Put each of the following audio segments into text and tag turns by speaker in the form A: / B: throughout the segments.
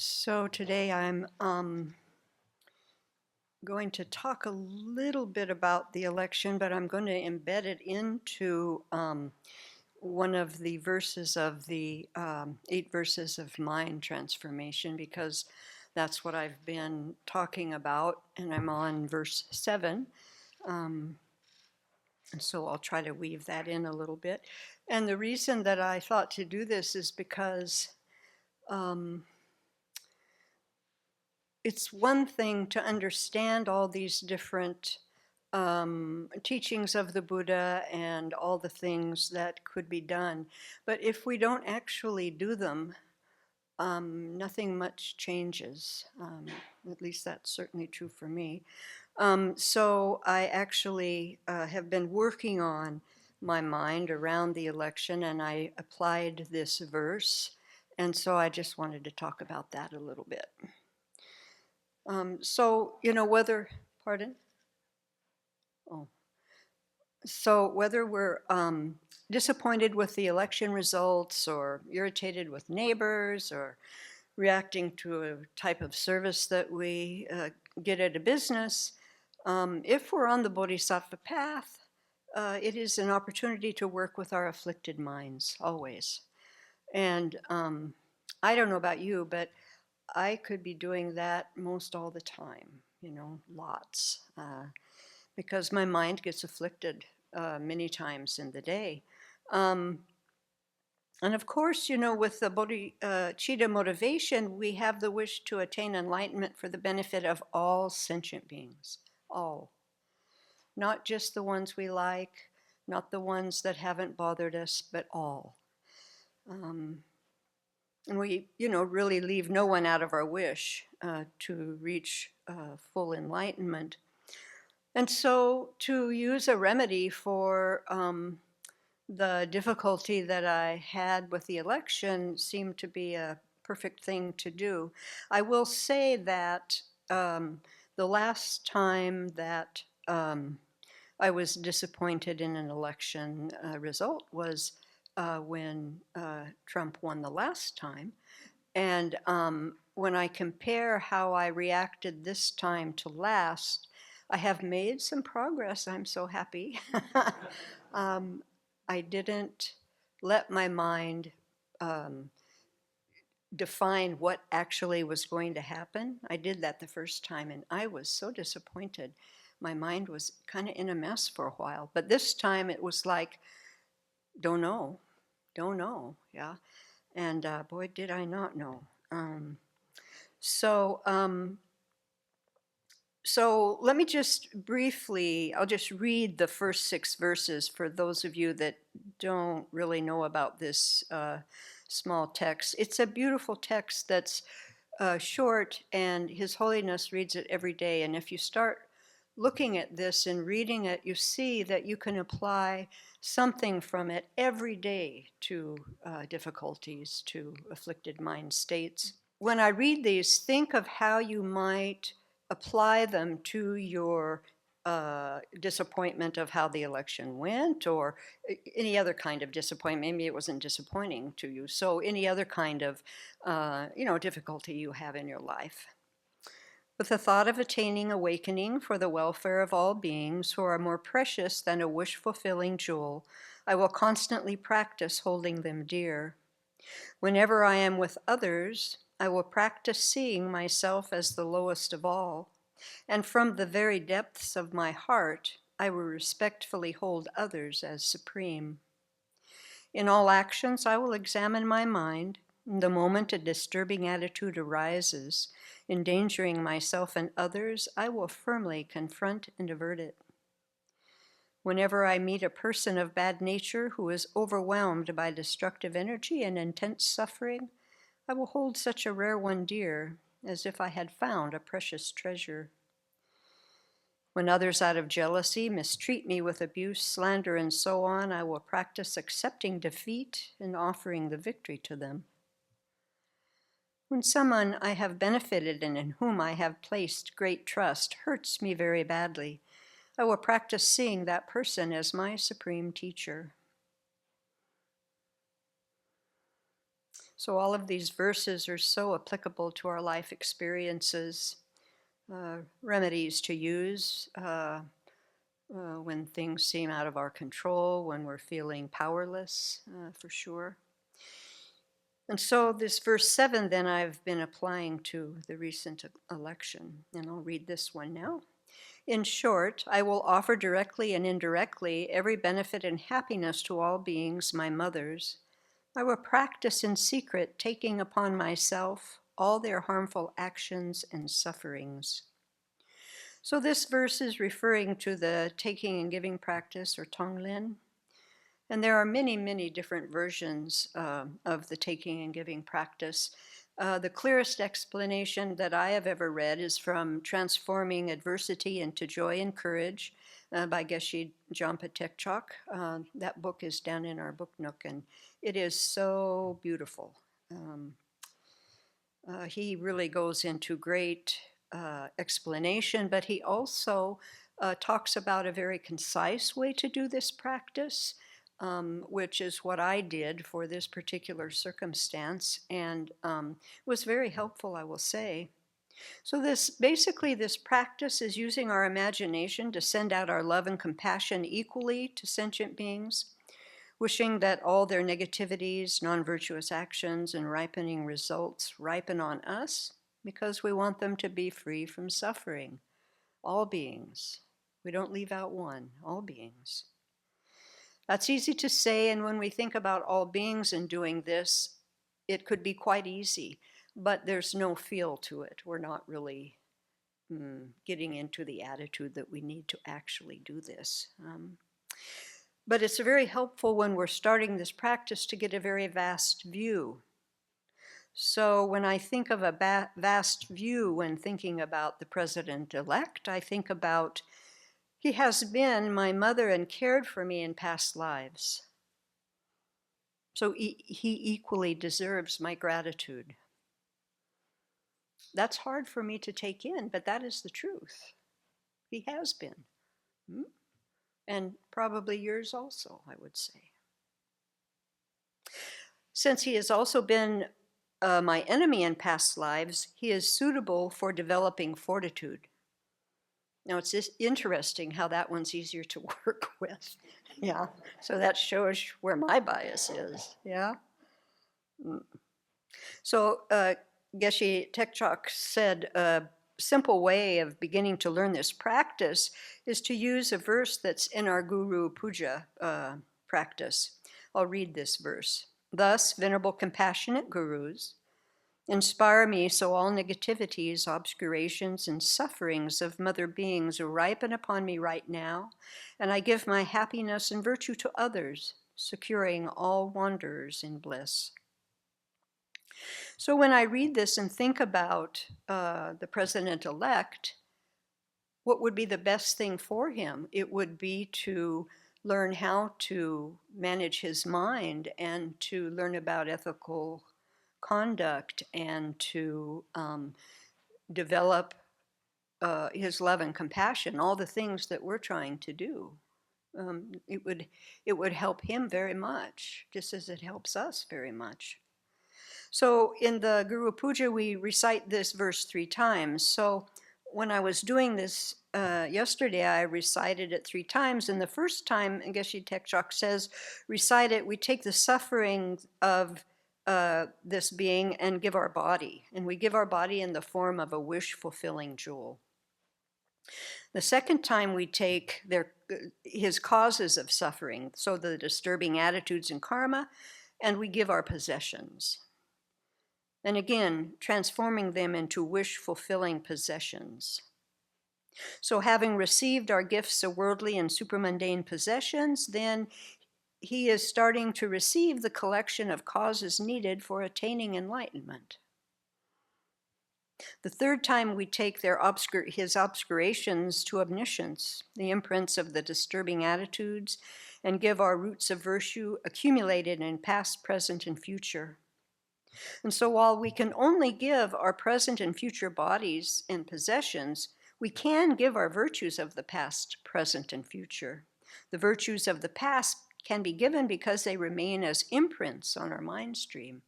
A: So today I'm going to talk a little bit about the election, but I'm going to embed it into one of the verses of the 8 verses of mind transformation, because that's what I've been talking about, and I'm on verse 7. And so I'll try to weave that in a little bit. And the reason that I thought to do this is because it's one thing to understand all these different teachings of the Buddha and all the things that could be done. But if we don't actually do them, nothing much changes. At least that's certainly true for me. So I actually have been working on my mind around the election, and I applied this verse. And so I just wanted to talk about that a little bit. Whether, pardon? Oh. So whether we're disappointed with the election results or irritated with neighbors or reacting to a type of service that we get at a business, if we're on the Bodhisattva path, it is an opportunity to work with our afflicted minds, always. And I don't know about you, but I could be doing that most all the time, lots, because my mind gets afflicted many times in the day. And of course, with the bodhicitta motivation, we have the wish to attain enlightenment for the benefit of all sentient beings, all. Not just the ones we like, not the ones that haven't bothered us, but all. And we, really leave no one out of our wish to reach full enlightenment. And so to use a remedy for the difficulty that I had with the election seemed to be a perfect thing to do. I will say that the last time that I was disappointed in an election result was when Trump won the last time. And when I compare how I reacted this time to last, I have made some progress. I'm so happy. I didn't let my mind define what actually was going to happen. I did that the first time, and I was so disappointed. My mind was kind of in a mess for a while. But this time it was like, don't know, yeah. And boy, did I not know. So let me just briefly, I'll just read the first 6 verses for those of you that don't really know about this small text. It's a beautiful text that's short, and His Holiness reads it every day. And if you start looking at this and reading it, you see that you can apply something from it every day to difficulties, to afflicted mind states. When I read these, think of how you might apply them to your disappointment of how the election went, or any other kind of disappointment. Maybe it wasn't disappointing to you. So any other kind of difficulty you have in your life. With the thought of attaining awakening for the welfare of all beings who are more precious than a wish-fulfilling jewel, I will constantly practice holding them dear. Whenever I am with others, I will practice seeing myself as the lowest of all, and from the very depths of my heart, I will respectfully hold others as supreme. In all actions, I will examine my mind. The moment a disturbing attitude arises, endangering myself and others, I will firmly confront and avert it. Whenever I meet a person of bad nature who is overwhelmed by destructive energy and intense suffering, I will hold such a rare one dear, as if I had found a precious treasure. When others out of jealousy mistreat me with abuse, slander, and so on, I will practice accepting defeat and offering the victory to them. When someone I have benefited and in whom I have placed great trust hurts me very badly, I will practice seeing that person as my supreme teacher. So all of these verses are so applicable to our life experiences, remedies to use when things seem out of our control, when we're feeling powerless, for sure. And so this verse 7 then I've been applying to the recent election, and I'll read this one now. In short, I will offer directly and indirectly every benefit and happiness to all beings, my mothers. I will practice in secret, taking upon myself all their harmful actions and sufferings. So this verse is referring to the taking and giving practice, or Tonglen. And there are many, many different versions of the taking and giving practice. The clearest explanation that I have ever read is from Transforming Adversity into Joy and Courage by Geshe Jampa Tekchok. That book is down in our book nook, and it is so beautiful. He really goes into great explanation, but he also talks about a very concise way to do this practice, which is what I did for this particular circumstance, and was very helpful, I will say. So this practice is using our imagination to send out our love and compassion equally to sentient beings, wishing that all their negativities, non-virtuous actions, and ripening results ripen on us because we want them to be free from suffering. All beings. We don't leave out one, all beings. That's easy to say, and when we think about all beings and doing this, it could be quite easy, but there's no feel to it. We're not really getting into the attitude that we need to actually do this. But it's very helpful when we're starting this practice to get a very vast view. So when I think of a vast view when thinking about the president-elect, I think about he has been my mother and cared for me in past lives. So he equally deserves my gratitude. That's hard for me to take in, but that is the truth. He has been. And probably yours also, I would say. Since he has also been my enemy in past lives, he is suitable for developing fortitude. Now, it's just interesting how that one's easier to work with. Yeah, so that shows where my bias is. Yeah. So Geshe Tekchok said a simple way of beginning to learn this practice is to use a verse that's in our Guru Puja practice. I'll read this verse. Thus, venerable compassionate gurus, inspire me so all negativities, obscurations, and sufferings of mother beings ripen upon me right now, and I give my happiness and virtue to others, securing all wanderers in bliss. So when I read this and think about the president-elect, what would be the best thing for him? It would be to learn how to manage his mind and to learn about ethical conduct and to develop his love and compassion, all the things that we're trying to do. It would help him very much, just as it helps us very much. So in the Guru Puja, we recite this verse 3 times. So when I was doing this yesterday, I recited it 3 times. And the first time, Geshe Tekchok says, recite it, we take the suffering of this being and give our body. And we give our body in the form of a wish-fulfilling jewel. The second time we take his causes of suffering, so the disturbing attitudes and karma, and we give our possessions. And again, transforming them into wish-fulfilling possessions. So having received our gifts of worldly and supramundane possessions, then he is starting to receive the collection of causes needed for attaining enlightenment. The third time we take his obscurations to omniscience, the imprints of the disturbing attitudes, and give our roots of virtue accumulated in past, present, and future. And so while we can only give our present and future bodies and possessions, we can give our virtues of the past, present, and future. The virtues of the past can be given because they remain as imprints on our mind stream.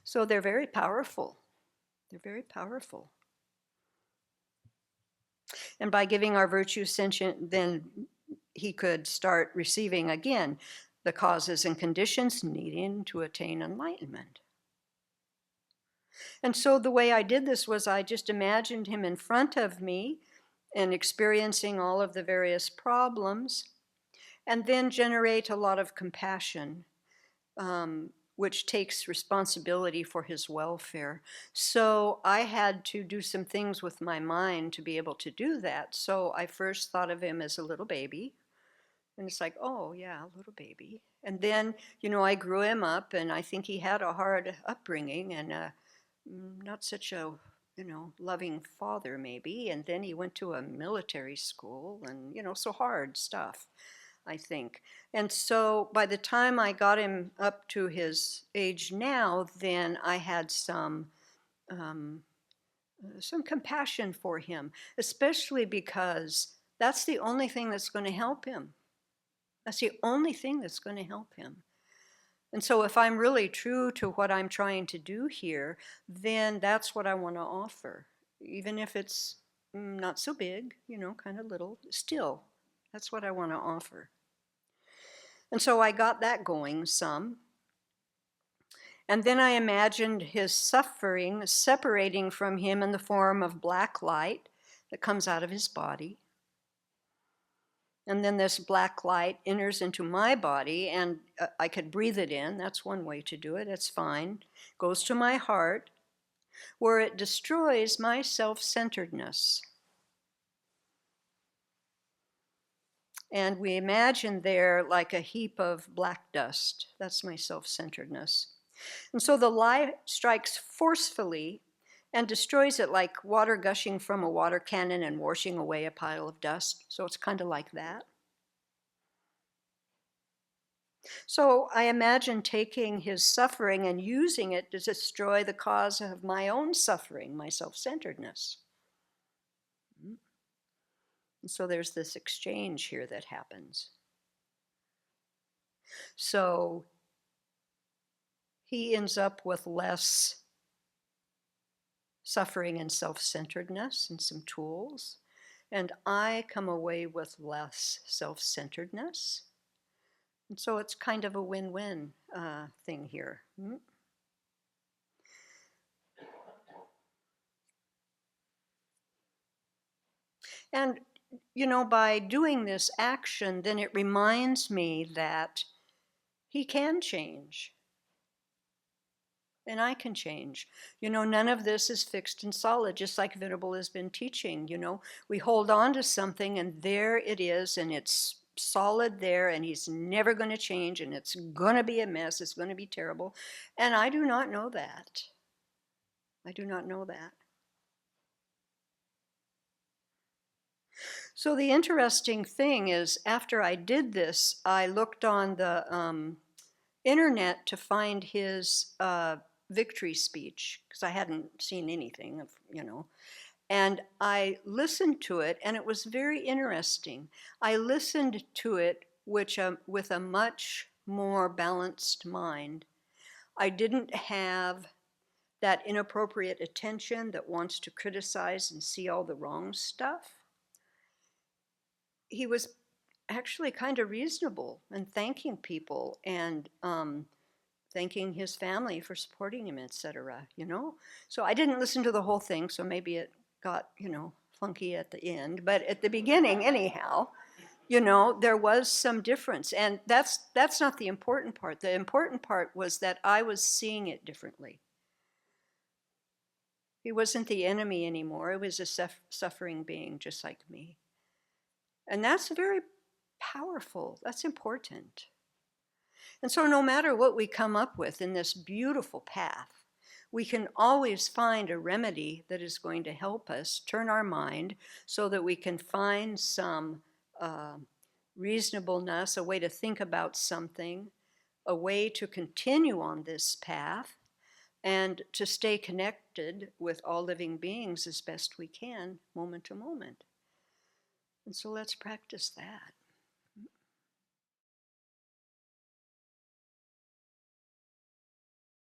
A: So they're very powerful. They're very powerful. And by giving our virtue sentient, then he could start receiving again the causes and conditions needing to attain enlightenment. And so the way I did this was I just imagined him in front of me and experiencing all of the various problems, and then generate a lot of compassion, which takes responsibility for his welfare. So I had to do some things with my mind to be able to do that. So I first thought of him as a little baby. And it's like, oh, yeah, a little baby. And then, I grew him up, and I think he had a hard upbringing and not such a, loving father, maybe. And then he went to a military school and, so hard stuff, I think. And so by the time I got him up to his age now, then I had some compassion for him, especially because that's the only thing that's going to help him. That's the only thing that's going to help him. And so if I'm really true to what I'm trying to do here, then that's what I want to offer. Even if it's not so big, kind of little, still, that's what I want to offer. And so I got that going some. And then I imagined his suffering separating from him in the form of black light that comes out of his body. And then this black light enters into my body, and I could breathe it in. That's one way to do it. That's fine. Goes to my heart, where it destroys my self-centeredness. And we imagine there like a heap of black dust. That's my self-centeredness. And so the light strikes forcefully and destroys it like water gushing from a water cannon and washing away a pile of dust. So it's kind of like that. So I imagine taking his suffering and using it to destroy the cause of my own suffering, my self-centeredness. And so there's this exchange here that happens. So he ends up with less suffering and self-centeredness and some tools, and I come away with less self-centeredness. And so it's kind of a win-win thing here. And, by doing this action, then it reminds me that he can change. And I can change. None of this is fixed and solid, just like Venerable has been teaching. We hold on to something, and there it is, and it's solid there, and he's never going to change, and it's going to be a mess, it's going to be terrible. And I do not know that. I do not know that. So the interesting thing is, after I did this, I looked on the internet to find his victory speech, because I hadn't seen anything of, and I listened to it, and it was very interesting. I listened to it with a much more balanced mind. I didn't have that inappropriate attention that wants to criticize and see all the wrong stuff. He was actually kind of reasonable and thanking people and thanking his family for supporting him, etc. So I didn't listen to the whole thing, so maybe it got funky at the end, but at the beginning anyhow, there was some difference, and that's not the important part. The important part was that I was seeing it differently. He wasn't the enemy anymore. It was a suffering being just like me. And that's very powerful. That's important. And so no matter what we come up with in this beautiful path, we can always find a remedy that is going to help us turn our mind so that we can find some reasonableness, a way to think about something, a way to continue on this path, and to stay connected with all living beings as best we can, moment to moment. And so let's practice that.